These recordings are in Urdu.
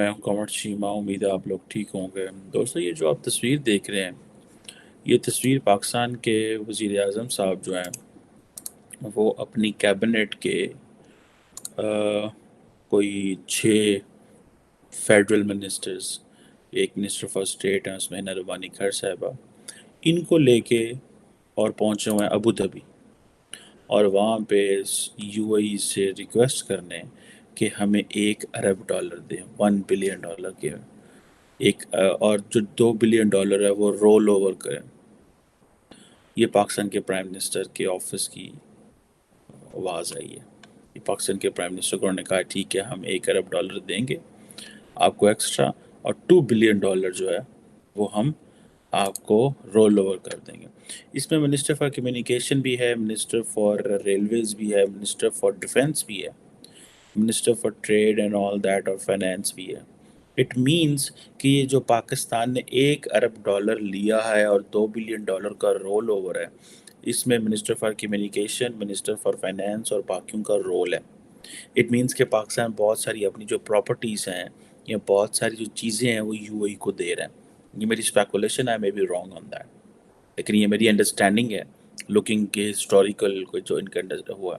میں ہوں قمر چیمہ، امید ہے آپ لوگ ٹھیک ہوں گے۔ دوستو، یہ جو آپ تصویر دیکھ رہے ہیں، یہ تصویر پاکستان کے وزیر اعظم صاحب جو ہیں وہ اپنی کیبنٹ کے کوئی 6 فیڈرل منسٹرز، ایک منسٹر فار اسٹیٹ ہیں، اس میں نربانی خیر صاحبہ، ان کو لے کے اور پہنچے ہوئے ہیں ابو دھابی، اور وہاں پہ یو اے ای سے ریکویسٹ کرنے کہ ہمیں $1 ارب دیں، $1 بلین کے ایک اور جو $2 بلین ہے وہ رول اوور کریں۔ یہ پاکستان کے پرائم منسٹر کے آفس کی آواز آئی ہے۔ یہ پاکستان کے پرائم منسٹر کو نے کہا ٹھیک ہے، ہم $1 ارب دیں گے آپ کو ایکسٹرا، اور $2 بلین جو ہے وہ ہم آپ کو رول اوور کر دیں گے۔ اس میں منسٹر فار کمیونیکیشن بھی ہے، منسٹر فار ریلویز بھی ہے، منسٹر فار ڈیفنس بھی ہے، minister for trade and all that, اور فائنینس بھی ہے۔ اٹ مینس کہ یہ جو پاکستان نے $1 ارب لیا ہے اور $2 بلین کا رول اوور ہے، اس میں minister for communication, minister for finance اور باقیوں کا رول ہے۔ اٹ مینس کہ پاکستان بہت ساری اپنی جو پراپرٹیز ہیں یا بہت ساری جو چیزیں ہیں وہ یو اے ای کو دے رہے ہیں۔ یہ میری اسپیکولیشن ہے، may be wrong on that, لیکن یہ میری انڈرسٹینڈنگ ہے لوکنگ کے ہسٹوریکل کو جو ان کا ہوا۔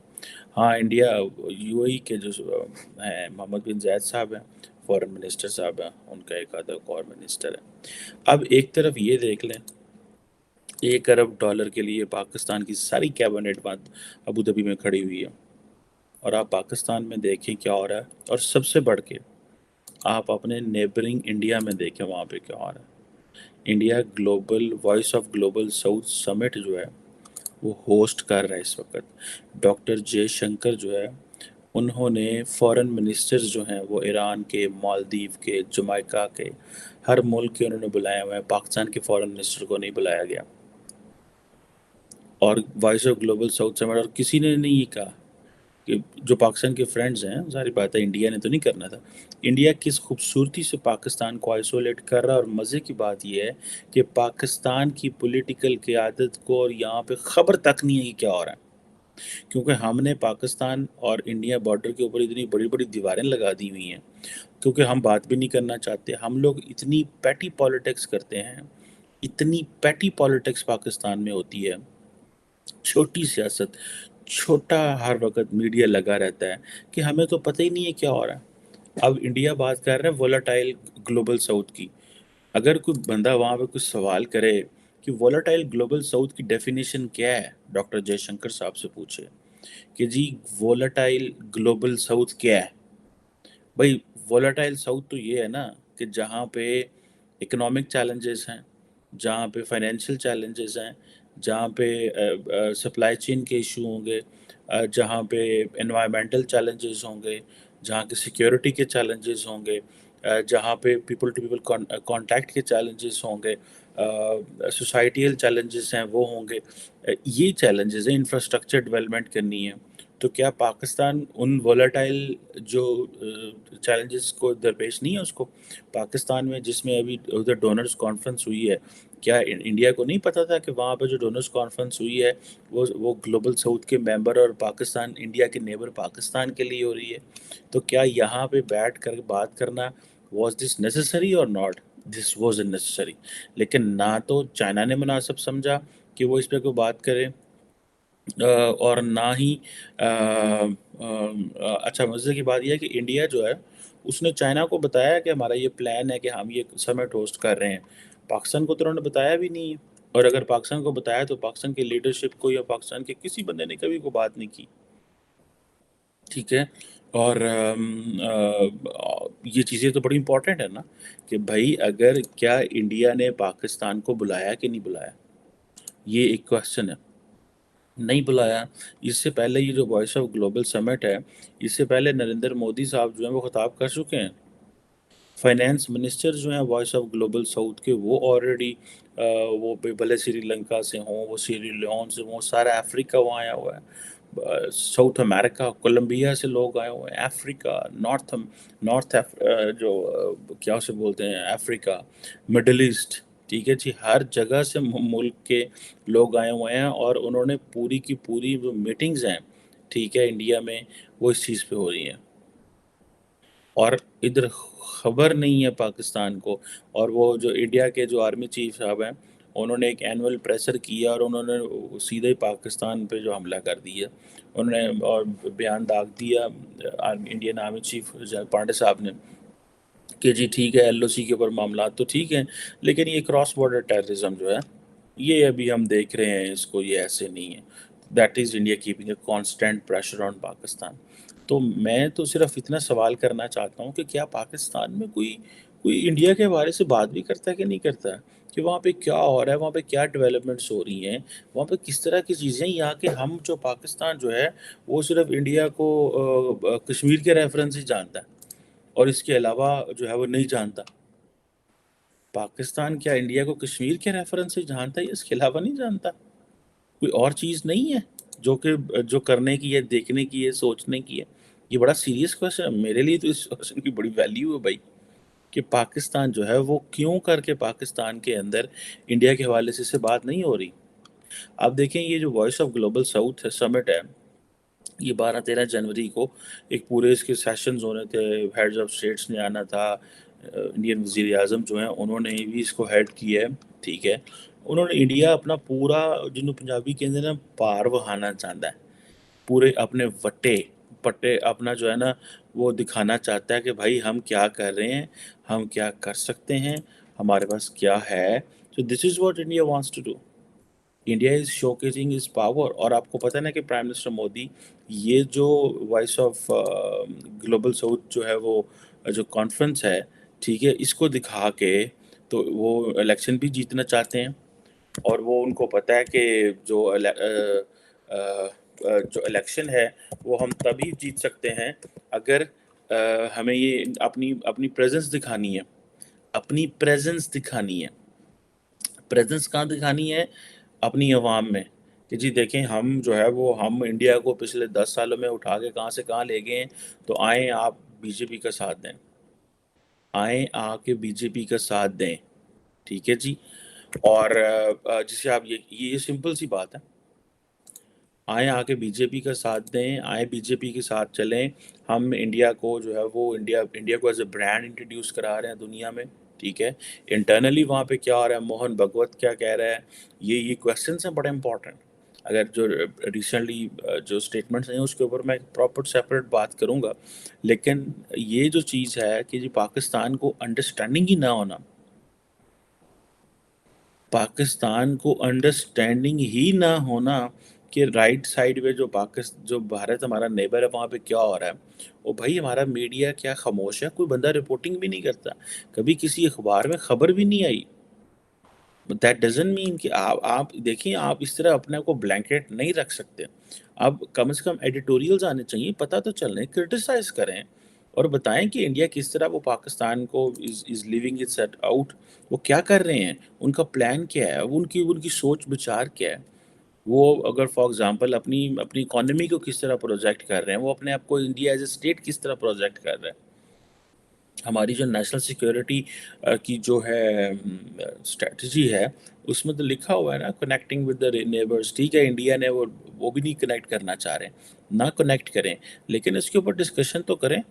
ہاں، انڈیا یو اے ای کے جو ہیں محمد بن زائد صاحب ہیں، فورن منسٹر صاحب ہیں، ان کا ایک آدھا اور منسٹر ہے۔ اب ایک طرف یہ دیکھ لیں، $1 ارب کے لیے پاکستان کی ساری کیبنٹ بند ابو دھابی میں کھڑی ہوئی ہے، اور آپ پاکستان میں دیکھیں کیا ہو رہا ہے، اور سب سے بڑھ کے آپ اپنے نیبرنگ انڈیا میں دیکھیں وہاں پہ کیا ہو رہا ہے۔ India global voice of global south summit جو ہے وہ ہوسٹ کر رہا ہے اس وقت۔ ڈاکٹر جے شنکر جو ہے، انہوں نے فورن منسٹرز جو ہیں وہ ایران کے، مالدیو کے، جمائکا کے، ہر ملک کے انہوں نے بلائے ہوئے ہیں، پاکستان کے فورن منسٹر کو نہیں بلایا گیا۔ اور وائس آف گلوبل ساؤتھ سمٹ، اور کسی نے نہیں یہ کہا کہ جو پاکستان کے فرینڈز ہیں، ظاہر بات ہے انڈیا نے تو نہیں کرنا تھا۔ انڈیا کس خوبصورتی سے پاکستان کو آئسولیٹ کر رہا ہے، اور مزے کی بات یہ ہے کہ پاکستان کی پولیٹیکل قیادت کو اور یہاں پہ خبر تک نہیں ہے کہ کیا ہو رہا ہے، کیونکہ ہم نے پاکستان اور انڈیا بارڈر کے اوپر اتنی بڑی بڑی دیواریں لگا دی ہوئی ہیں، کیونکہ ہم بات بھی نہیں کرنا چاہتے۔ ہم لوگ اتنی پیٹی پالیٹکس کرتے ہیں، اتنی پیٹی پالیٹکس پاکستان میں ہوتی ہے، چھوٹی سیاست، چھوٹا ہر وقت میڈیا لگا رہتا ہے کہ ہمیں تو پتہ ہی نہیں ہے کیا ہو رہا ہے۔ اب انڈیا بات کر رہا ہے وولٹائل گلوبل ساؤتھ کی، اگر کوئی بندہ وہاں پہ کچھ سوال کرے کہ وولٹائل گلوبل ساؤتھ کی ڈیفینیشن کیا ہے، ڈاکٹر جے شنکر صاحب سے پوچھے کہ جی وولٹائل گلوبل ساؤتھ کیا ہے۔ بھائی وولٹائل ساؤتھ تو یہ ہے نا کہ جہاں پہ اکنامک چیلنجز ہیں، جہاں پہ فائنینشیل چیلنجز ہیں، جہاں پہ سپلائی چین کے ایشو ہوں گے، جہاں پہ انوائرمنٹل چیلنجز ہوں گے، جہاں کے سیکیورٹی کے چیلنجز ہوں گے، جہاں پہ پیپل ٹو پیپل کانٹیکٹ کے چیلنجز ہوں گے، سوسائٹیل چیلنجز ہیں وہ ہوں گے۔ یہ چیلنجز ہیں، انفراسٹرکچر ڈیولپمنٹ کرنی ہے۔ تو کیا پاکستان ان وولٹائل جو چیلنجز کو درپیش نہیں ہے اس کو؟ پاکستان میں جس میں ابھی ادھر ڈونرز کانفرنس ہوئی ہے، کیا انڈیا کو نہیں پتا تھا کہ وہاں پہ جو ڈونرز کانفرنس ہوئی ہے وہ گلوبل ساؤتھ کے ممبر اور پاکستان، انڈیا کے نیبر پاکستان کے لیے ہو رہی ہے؟ تو کیا یہاں پہ بیٹھ کر بات کرنا واز دس نیسسری اور not? This was in necessary. لیکن نہ تو چائنا نے مناسب سمجھا کہ وہ اس پہ کوئی بات کرے، اور نہ ہی اچھا مزے کی بات یہ ہے کہ انڈیا جو ہے اس نے چائنا کو بتایا کہ ہمارا یہ پلان ہے کہ ہم یہ سمٹ ہوسٹ کر رہے ہیں، پاکستان کو تو انہوں نے بتایا بھی نہیں ہے۔ اور اگر پاکستان کو بتایا تو پاکستان کی لیڈرشپ کو یا پاکستان کے کسی بندے نے کبھی کوئی بات نہیں کی، ٹھیک ہے۔ اور یہ چیزیں تو بڑی امپورٹنٹ ہے نا کہ بھائی اگر کیا انڈیا نے پاکستان کو بلایا کہ نہیں بلایا، یہ ایک کوشچن ہے۔ نہیں بلایا۔ اس سے پہلے یہ جو وائس آف گلوبل سمٹ ہے، اس سے پہلے نریندر مودی صاحب جو ہیں وہ خطاب کر چکے ہیں۔ فائنینس منسٹر جو ہیں وائس آف گلوبل ساؤتھ کے، وہ آلریڈی وہ بھلے سری لنکا سے ہوں، وہ سیری لیون سے ہوں، سارا افریقہ وہاں آیا ہوا ہے، ساؤتھ امریکہ، کولمبیا سے لوگ آئے ہوئے ہیں، افریقہ، نارتھ جو کیا اسے بولتے ہیں افریقہ، مڈل ایسٹ، ٹھیک ہے جی، ہر جگہ سے ملک کے لوگ آئے ہوئے ہیں، اور انہوں نے پوری کی پوری جو میٹنگز ہیں ٹھیک ہے انڈیا میں، وہ اس چیز پہ ہو رہی ہیں۔ اور ادھر خبر نہیں ہے پاکستان کو. اور وہ جو انڈیا کے جو آرمی چیف صاحب ہیں انہوں نے ایک اینول پریسر کیا اور انہوں نے سیدھے ہی پاکستان پہ جو حملہ کر دیا انہوں نے اور بیان داغ دیا انڈین آرمی چیف پانڈے صاحب نے کہ جی ٹھیک ہے ایل او سی کے اوپر معاملات تو ٹھیک ہیں لیکن یہ کراس بارڈر ٹیررزم جو ہے یہ ابھی ہم دیکھ رہے ہیں اس کو یہ ایسے نہیں ہے. That is India keeping a constant pressure on Pakistan. تو میں تو صرف اتنا سوال کرنا چاہتا ہوں کہ کیا پاکستان میں کوئی انڈیا کے بارے سے بات بھی کرتا ہے کہ نہیں کرتا ہے کہ وہاں پہ کیا ہو رہا ہے, وہاں پہ کیا ڈیولپمنٹس ہو رہی ہیں, وہاں پہ کس طرح کی چیزیں. یہاں کے ہم جو پاکستان جو ہے وہ صرف انڈیا کو کشمیر کے ریفرنس ہی جانتا ہے اور اس کے علاوہ جو ہے وہ نہیں جانتا. پاکستان کیا انڈیا کو کشمیر کے ریفرنس سے جانتا ہے یا اس کے علاوہ نہیں جانتا؟ کوئی اور چیز نہیں ہے جو کرنے کی ہے, دیکھنے کی ہے, سوچنے کی ہے؟ یہ بڑا سیریس کویسچن ہے میرے لیے. تو اس کویسچن کی بڑی ویلیو ہے بھائی کہ پاکستان جو ہے وہ کیوں کر کے پاکستان کے اندر انڈیا کے حوالے سے بات نہیں ہو رہی. آپ دیکھیں یہ جو وائس آف گلوبل ساؤتھ سمٹ ہے یہ 12-13 جنوری کو ایک پورے اس کے سیشنز ہونے تھے, ہیڈز آف اسٹیٹس نے آنا تھا, انڈین وزیر اعظم جو ہیں انہوں نے بھی اس کو ہیڈ کیا ہے. ٹھیک ہے, انہوں نے انڈیا اپنا پورا جنوب پنجابی کے اندر نا پار بہانا چاہتا ہے, پورے اپنے وٹے پٹے اپنا جو ہے نا وہ دکھانا چاہتا ہے کہ بھائی ہم کیا کر رہے ہیں, ہم کیا کر سکتے ہیں, ہمارے پاس کیا ہے. So this is what India wants to do. India is show casing is power. اور آپ کو پتہ ہے نا کہ پرائم منسٹر مودی یہ جو وائس آف گلوبل ساؤتھ جو ہے وہ جو کانفرنس ہے ٹھیک ہے اس کو دکھا کے تو وہ الیکشن بھی جیتنا چاہتے ہیں. اور وہ ان کو پتہ ہے کہ جو الیکشن ہے وہ ہم تبھی جیت سکتے ہیں اگر ہمیں یہ اپنی پریزنس دکھانی ہے. اپنی پریزنس دکھانی ہے. پریزنس کہاں دکھانی ہے؟ اپنی عوام میں کہ جی دیکھیں ہم جو ہے وہ ہم انڈیا کو پچھلے 10 سالوں میں اٹھا کے کہاں سے کہاں لے گئے ہیں. تو آئیں آپ بی جے پی کا ساتھ دیں, آئیں آ کے بی جے پی کا ساتھ دیں. ٹھیک ہے جی. اور جسے آپ یہ سمپل سی بات ہے, آئیں آ کے بی جے پی کا ساتھ دیں, آئیں بی جے پی کے ساتھ چلیں. ہم انڈیا کو جو ہے وہ انڈیا کو ایز اے برانڈ انٹروڈیوس کرا رہے ہیں دنیا میں. ٹھیک ہے, انٹرنلی وہاں پہ کیا ہو رہا ہے, موہن بھگوت کیا کہہ رہا ہے, یہ کویسچنس ہیں بڑے امپورٹنٹ. اگر جو ریسنٹلی جو اسٹیٹمنٹس ہیں اس کے اوپر میں پراپر سیپریٹ بات کروں گا. لیکن یہ جو چیز ہے کہ جی پاکستان کو انڈرسٹینڈنگ ہی نہ ہونا, پاکستان کو انڈرسٹینڈنگ ہی نہ ہونا کہ رائٹ سائڈ پہ جو بھارت ہمارا نیبر ہے وہاں پہ کیا ہو رہا ہے. وہ بھائی ہمارا میڈیا کیا خاموش ہے؟ کوئی بندہ رپورٹنگ بھی نہیں کرتا, کبھی کسی اخبار میں خبر بھی نہیں آئی. دیٹ ڈزنٹ مین کہ آپ دیکھیں آپ اس طرح اپنے کو بلینکٹ نہیں رکھ سکتے. اب کم سے کم ایڈیٹوریلز آنے چاہیے, پتہ تو چلنے, کرٹیسائز کریں اور بتائیں کہ انڈیا کس طرح وہ پاکستان کو از لیونگ اٹ سیٹ آؤٹ. وہ کیا کر رہے ہیں, ان کا پلان کیا ہے, ان کی سوچ بچار کیا ہے. وہ اگر فار ایگزامپل اپنی اکانومی کو کس طرح پروجیکٹ کر رہے ہیں, وہ اپنے آپ کو انڈیا ایز اے اسٹیٹ کس طرح پروجیکٹ کر رہے ہیں. ہماری جو نیشنل سیکیورٹی کی جو ہے اسٹریٹجی ہے اس میں تو لکھا ہوا ہے نا کنیکٹنگ ود دا نیبرس. ٹھیک ہے, انڈیا نے وہ بھی نہیں کنیکٹ کرنا چاہ رہے, نہ کنیکٹ کریں, لیکن اس کے اوپر ڈسکشن تو کریں.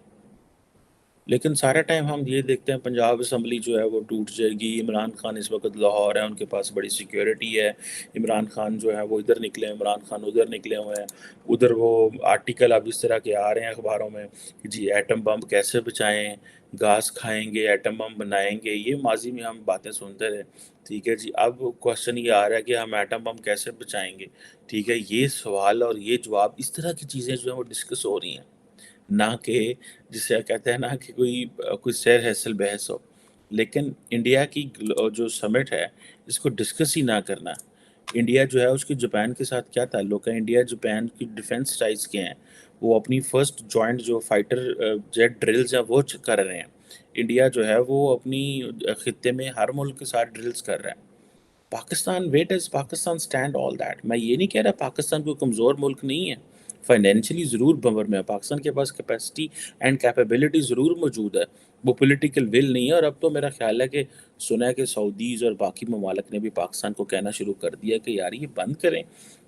لیکن سارا ٹائم ہم یہ دیکھتے ہیں پنجاب اسمبلی جو ہے وہ ٹوٹ جائے گی, عمران خان اس وقت لاہور ہے, ان کے پاس بڑی سیکیورٹی ہے, عمران خان جو ہے وہ ادھر نکلے, عمران خان ادھر نکلے ہوئے ہیں, ادھر وہ آرٹیکل اب اس طرح کے آ رہے ہیں اخباروں میں کہ جی ایٹم بم کیسے بچائیں, گاز کھائیں گے, ایٹم بم بنائیں گے. یہ ماضی میں ہم باتیں سنتے رہے. ٹھیک ہے جی, اب کوشچن یہ آ رہا ہے کہ ہم ایٹم بم کیسے بچائیں گے. ٹھیک ہے, یہ سوال اور یہ جواب, اس طرح کی چیزیں جو ہیں وہ ڈسکس ہو رہی ہیں, نہ کہ جسے کہتے ہیں نا کہ کوئی سیر حاصل بحث ہو. لیکن انڈیا کی جو سمٹ ہے اس کو ڈسکس ہی نہ کرنا. انڈیا جو ہے اس کی جاپان کے ساتھ کیا تعلق ہے, انڈیا جاپان کی ڈیفنس اسٹائلس کیا ہیں, وہ اپنی فرسٹ جوائنٹ جو فائٹر جیٹ ڈرلز ہیں وہ کر رہے ہیں. انڈیا جو ہے وہ اپنی خطے میں ہر ملک کے ساتھ ڈرلز کر رہا ہے. Pakistan what is Pakistan stand all that. میں یہ نہیں کہہ رہا پاکستان کوئی کمزور ملک نہیں ہے, فائنینشلی ضرور بور میں ہے, پاکستان کے پاس کیپیسٹی اینڈ کیپیبلٹی ضرور موجود ہے, وہ پولیٹیکل ول نہیں ہے. اور اب تو میرا خیال ہے کہ سنا ہے کہ سعودیز اور باقی ممالک نے بھی پاکستان کو کہنا شروع کر دیا کہ یار یہ بند کریں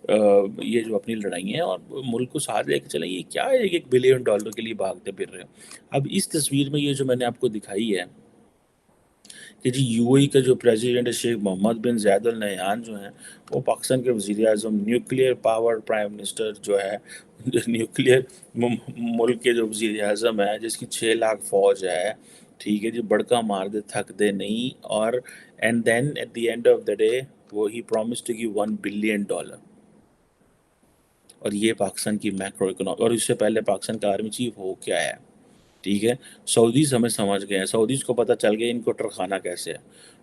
یہ جو اپنی لڑائی ہیں اور ملک کو ساتھ لے کے چلیں. یہ کیا ہے $1 بلین کے لیے بھاگتے پھر رہے ہیں. اب اس تصویر میں یہ جو میں نے آپ کو دکھائی ہے کہ جی یو اے کا جو پریزیڈنٹ ہے شیخ محمد بن زید ال نہیان جو ہیں وہ پاکستان کے وزیر اعظم نیوکلیئر پاور پرائم منسٹر جو ہے نیوکلیئر ملک کے جو وزیر اعظم ہے جس کی 6 لاکھ فوج ہے. ٹھیک ہے جی, بڑکا مار دے تھک دے نہیں. اور and then at the end of the day وہ ہی پرومس ٹو گیو $1 بلین. اور یہ پاکستان کی میکرو اکنامک. اور اس سے پہلے پاکستان کا آرمی چیف ہو کیا ہے. ٹھیک ہے, سعودیز ہمیں سمجھ گئے ہیں, سعودیز کو پتہ چل گیا ان کو ٹرخانہ کیسے ہے.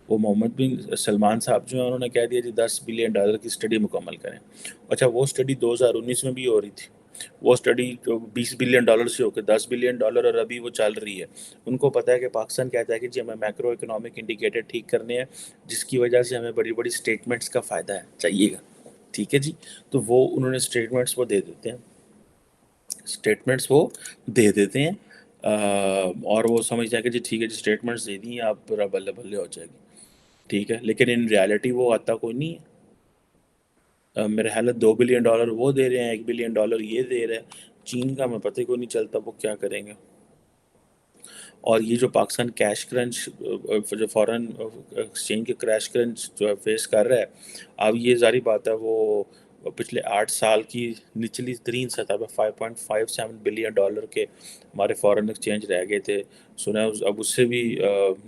وہ محمد بن سلمان صاحب جو ہیں انہوں نے کہہ دیا جی $10 بلین کی اسٹڈی مکمل کریں. اچھا وہ اسٹڈی 2019 میں بھی ہو رہی تھی, وہ اسٹڈی جو $20 بلین سے ہو کے $10 بلین اور ابھی وہ چل رہی ہے. ان کو پتہ ہے کہ پاکستان کہتا ہے کہ جی ہمیں میکرو اکنامک انڈیکیٹر ٹھیک کرنے ہیں جس کی وجہ سے ہمیں بڑی بڑی اسٹیٹمنٹس کا فائدہ ہے چاہیے گا. ٹھیک ہے جی, تو وہ انہوں نے اسٹیٹمنٹس وہ دے دیتے ہیں, اسٹیٹمنٹس وہ دے دیتے ہیں اور وہ سمجھتے ہیں کہ جی ٹھیک ہے جی اسٹیٹمنٹس دے دی ہیں آپ پورا بلے بلے ہو جائے گی. ٹھیک ہے, لیکن ان ریالٹی وہ آتا کوئی نہیں ہے. میرے خیال ہے $2 بلین وہ دے رہے ہیں, $1 بلین یہ دے رہے ہیں. چین کا ہمیں پتہ ہی کوئی نہیں چلتا وہ کیا کریں گے. اور یہ جو پاکستان کیش کرنچ جو فورن ایکسچینج کے کریش کرنچ جو ہے فیس کر رہا ہے, اب یہ ظاہری بات ہے وہ پچھلے 8 سال کی نچلی ترین سطح پہ $5.57 بلین کے ہمارے فورن ایکسچینج رہ گئے تھے. سنا ہے اب اس سے بھی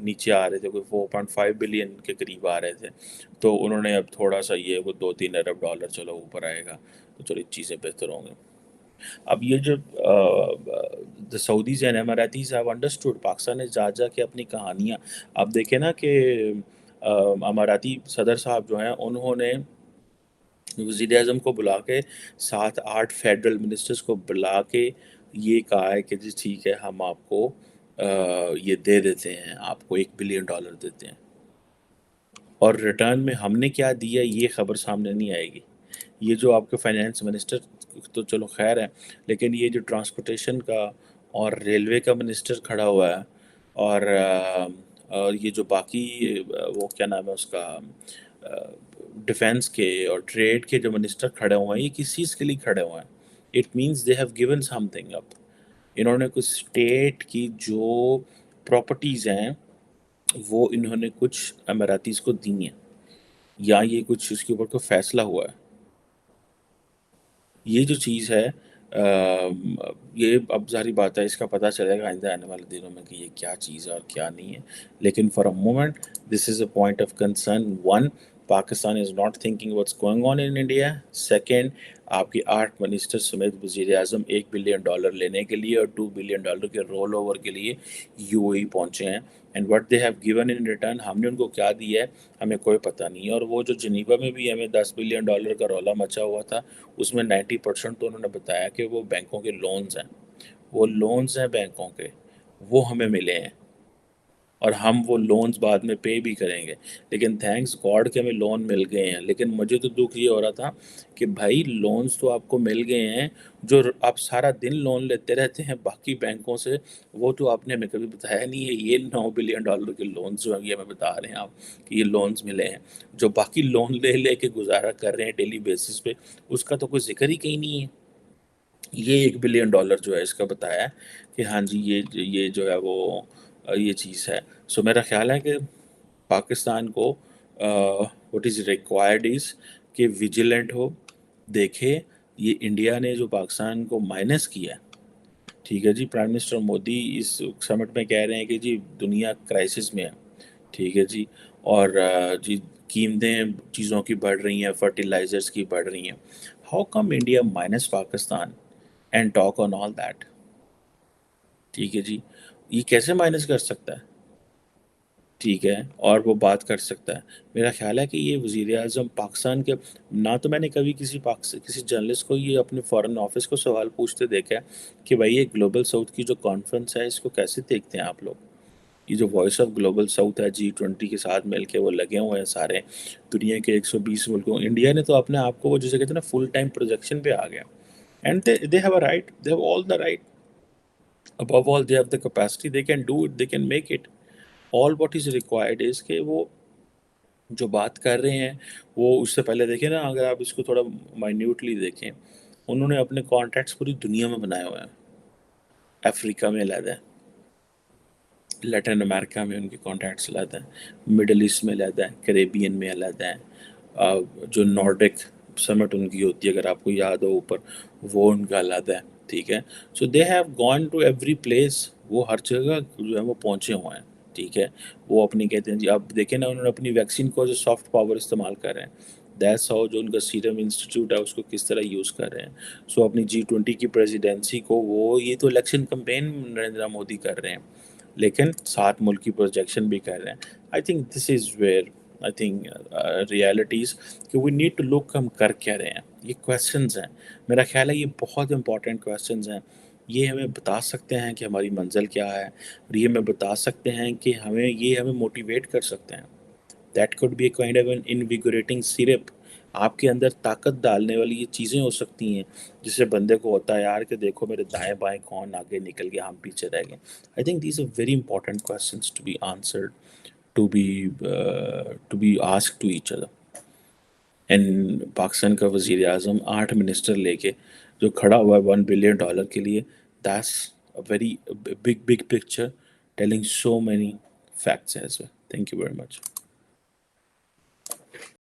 نیچے آ رہے تھے, کوئی 4.5 بلین کے قریب آ رہے تھے. تو انہوں نے اب تھوڑا سا یہ وہ $2-3 ارب چلو اوپر آئے گا تو چلو چیزیں بہتر ہوں گی. اب یہ جو the Saudis and Emiratis have understood, Pakistan نے جا کے اپنی کہانیاں اب دیکھیں نا کہ اماراتی صدر صاحب جو ہیں انہوں نے وزیر اعظم کو بلا کے 7-8 فیڈرل منسٹرز کو بلا کے یہ کہا ہے کہ جی ٹھیک ہے ہم آپ کو یہ دے دیتے ہیں, آپ کو $1 بلین دیتے ہیں. اور ریٹرن میں ہم نے کیا دیا یہ خبر سامنے نہیں آئے گی. یہ جو آپ کے فائنینس منسٹر تو چلو خیر ہے, لیکن یہ جو ٹرانسپورٹیشن کا اور ریلوے کا منسٹر کھڑا ہوا ہے اور یہ جو باقی وہ کیا نام ہے اس کا ڈیفینس کے اور ٹریڈ کے جو منسٹر کھڑے ہوئے ہیں یہ کس چیز کے لیے کھڑے ہوئے ہیں. It means they have given something up. انہوں نے کچھ اسٹیٹ کی جو پراپرٹیز ہیں وہ انہوں نے کچھ اماراتیز کو دی ہیں, یا یہ کچھ اس کے اوپر کوئی فیصلہ ہوا ہے. یہ جو چیز ہے یہ اب ظاہری بات ہے اس کا پتہ چلے گا آئندہ آنے والے دنوں میں کہ یہ کیا چیز ہے اور کیا نہیں ہے. لیکن for a moment this is a point of concern. One, Pakistan is not thinking what's going on in India. Second, آپ کی 8 منسٹر سمیت وزیر اعظم $1 بلین لینے کے لیے اور $2 بلین کے رول اوور کے لیے یو اے پہنچے ہیں. And what they have given in return, ہم نے ان کو کیا دیا ہے ہمیں کوئی پتہ نہیں ہے. اور وہ جو جنیوا میں بھی ہمیں $10 بلین کا رولا مچا ہوا تھا اس میں 90% تو انہوں نے بتایا کہ وہ بینکوں کے لونز ہیں, وہ لونز ہیں بینکوں کے, وہ ہمیں ملے ہیں اور ہم وہ لونز بعد میں پے بھی کریں گے. لیکن تھینکس گاڈ کہ ہمیں لون مل گئے ہیں. لیکن مجھے تو دکھ یہ ہو رہا تھا کہ بھائی لونز تو آپ کو مل گئے ہیں, جو آپ سارا دن لون لیتے رہتے ہیں باقی بینکوں سے, وہ تو آپ نے ہمیں کبھی بتایا نہیں ہے. یہ $9 بلین کے لونز جو ہیں یہ ہمیں بتا رہے ہیں آپ کہ یہ لونز ملے ہیں. جو باقی لون لے لے کے گزارا کر رہے ہیں ڈیلی بیسس پہ اس کا تو کوئی ذکر ہی کہیں نہیں ہے. یہ $1 بلین جو ہے اس کا بتایا ہے کہ ہاں جی یہ جو ہے وہ یہ چیز ہے. سو میرا خیال ہے کہ پاکستان کو وٹ از ریکوائرڈ از کہ ویجیلنٹ ہو, دیکھے یہ انڈیا نے جو پاکستان کو مائنس کیا ہے. ٹھیک ہے جی, پرائم منسٹر مودی اس سمٹ میں کہہ رہے ہیں کہ جی دنیا کرائسس میں ہے. ٹھیک ہے جی, اور جی قیمتیں چیزوں کی بڑھ رہی ہیں, فرٹیلائزرز کی بڑھ رہی ہیں. How come India minus Pakistan and talk on all that. ٹھیک ہے جی, یہ کیسے مائنس کر سکتا ہے. ٹھیک ہے, اور وہ بات کر سکتا ہے. میرا خیال ہے کہ یہ وزیر اعظم پاکستان کے نہ تو میں نے کبھی کسی جرنلسٹ کو یہ اپنے فارن آفس کو سوال پوچھتے دیکھا ہے کہ بھائی یہ گلوبل ساؤتھ کی جو کانفرنس ہے اس کو کیسے دیکھتے ہیں آپ لوگ. یہ جو وائس آف گلوبل ساؤتھ ہے G20 کے ساتھ مل کے وہ لگے ہوئے ہیں سارے دنیا کے 120 ملکوں. انڈیا نے تو اپنے آپ کو وہ جسے کہتے ہیں نا فل ٹائم پروجیکشن پہ آ گیا. And they have a right, they have all the right. above all they have the capacity, they can do it, they can make it. all what is required is کہ وہ جو بات کر رہے ہیں وہ اس سے پہلے دیکھیں نا، اگر آپ اس کو تھوڑا مائنیوٹلی دیکھیں، انہوں نے اپنے کانٹیکٹس پوری دنیا میں بنائے ہوئے ہیں. افریقہ میں علیحدہ ہے، لیٹن امریکہ میں ان کے کانٹیکٹس علیحدہ ہیں، مڈل ایسٹ میں علیحدہ ہے، کریبین میں علیحدہ ہیں، جو نارڈک سمٹ ان کی ہوتی ہے اگر آپ کو یاد ہو اوپر، وہ ان کا علیحدہ ہے. ٹھیک ہے، so they have gone to every place, وہ ہر جگہ جو ہے وہ پہنچے ہوئے ہیں. ٹھیک ہے، وہ اپنی کہتے ہیں جی، اب دیکھیں نا انہوں نے اپنی ویکسین کو جو سافٹ پاور استعمال کر رہے ہیں، دیٹس ہاؤ جو ان کا سیرم انسٹیٹیوٹ ہے اس کو کس طرح یوز کر رہے ہیں. سو اپنی G20 کی پریزیڈنسی کو وہ، یہ تو الیکشن کمپین نریندر مودی کر رہے ہیں، لیکن ساتھ ملک کی پروجیکشن بھی کر رہے ہیں. I think this is where I think realities کہ وی نیڈ ٹو لک ہم کر کیا رہے ہیں. یہ کویشچنز ہیں، میرا خیال ہے یہ بہت امپورٹنٹ کویشچنز ہیں. یہ ہمیں بتا سکتے ہیں کہ ہماری منزل کیا ہے، اور یہ ہمیں بتا سکتے ہیں کہ ہمیں موٹیویٹ کر سکتے ہیں. That could be a kind of an invigorating syrup. آپ کے اندر طاقت ڈالنے والی یہ چیزیں ہو سکتی ہیں جس سے بندے کو ہوتا ہے یار کہ دیکھو میرے دائیں بائیں کون آگے نکل گیا، ہم پیچھے رہ گئے. I think these are very important questions to be answered, to be ask to each other. And Pakistan کا وزیر اعظم 8 منسٹر لے کے جو کھڑا ہوا ہے $1 بلین کے لیے، that's a very big picture telling so many facts as well. Thank you very much.